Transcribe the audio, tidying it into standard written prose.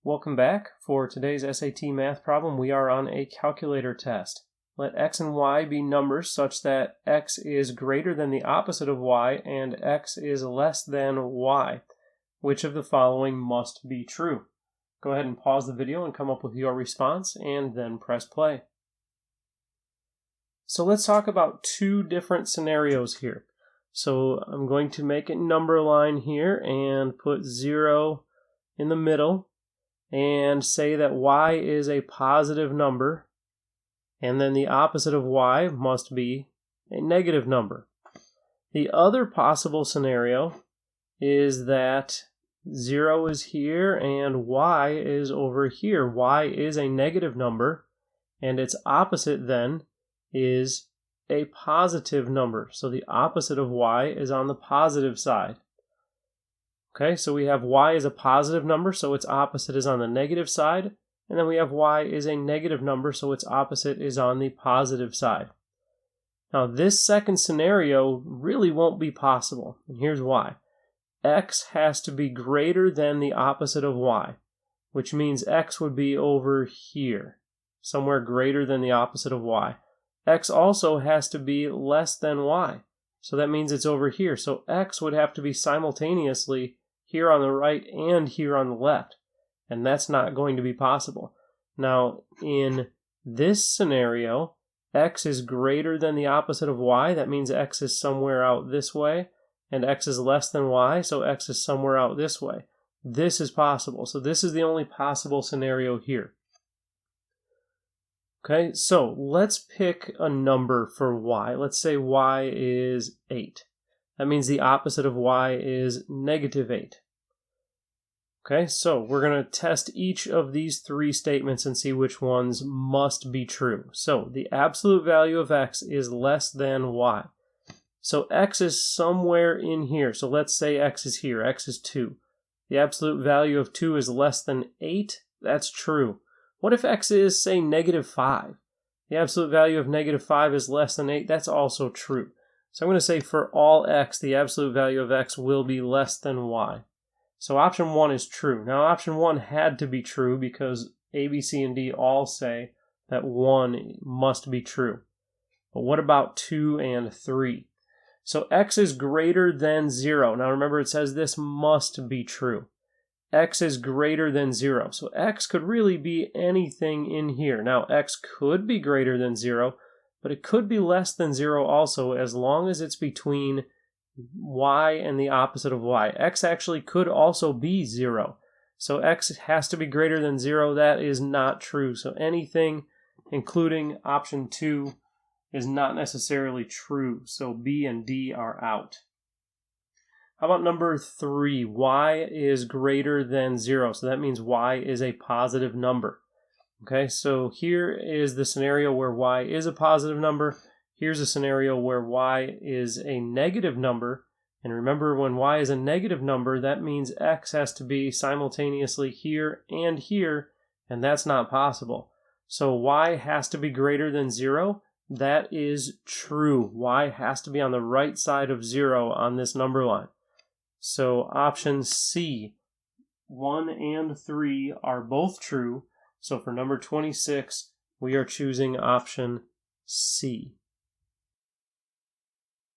Welcome back. For today's SAT math problem, we are on a calculator test. Let x and y be numbers such that x is greater than the opposite of y and x is less than y. Which of the following must be true? Go ahead and pause the video and come up with your response and then press play. So let's talk about two different scenarios here. So I'm going to make a number line here and put 0 in the middle and say that y is a positive number, and then the opposite of y must be a negative number. The other possible scenario is that 0 is here and y is over here. Y is a negative number, and its opposite then is a positive number. So the opposite of y is on the positive side. Okay, so we have y is a positive number, so its opposite is on the negative side. And then we have y is a negative number, so its opposite is on the positive side. Now this second scenario really won't be possible, and here's why. X has to be greater than the opposite of y, which means x would be over here, somewhere greater than the opposite of y. X also has to be less than y, so that means it's over here. So x would have to be simultaneously here on the right and here on the left, and that's not going to be possible. Now, in this scenario, x is greater than the opposite of y. That means x is somewhere out this way, and x is less than y, so x is somewhere out this way. This is possible, so this is the only possible scenario here. Okay, so let's pick a number for y. Let's say y is 8. That means the opposite of y is negative 8. Okay, so we're going to test each of these three statements and see which ones must be true. So the absolute value of x is less than y. So x is somewhere in here. So let's say x is here. X is 2. The absolute value of 2 is less than 8. That's true. What if x is, say, negative 5? The absolute value of negative 5 is less than 8. That's also true. So I'm going to say for all x, the absolute value of x will be less than y. So option 1 is true. Now option 1 had to be true because A, B, C, and D all say that 1 must be true. But what about 2 and 3? So x is greater than 0. Now remember, it says this must be true. X is greater than 0. So x could really be anything in here. Now x could be greater than 0, but it could be less than 0 also, as long as it's between y and the opposite of y. X actually could also be 0. So x has to be greater than 0. That is not true. So anything, including option 2, is not necessarily true. So B and D are out. How about number 3? Y is greater than 0. So that means y is a positive number. Okay, so here is the scenario where y is a positive number. Here's a scenario where y is a negative number. And remember, when y is a negative number, that means x has to be simultaneously here and here, and that's not possible. So y has to be greater than 0. That is true. Y has to be on the right side of 0 on this number line. So option C, 1 and 3 are both true. So for number 26, we are choosing option C.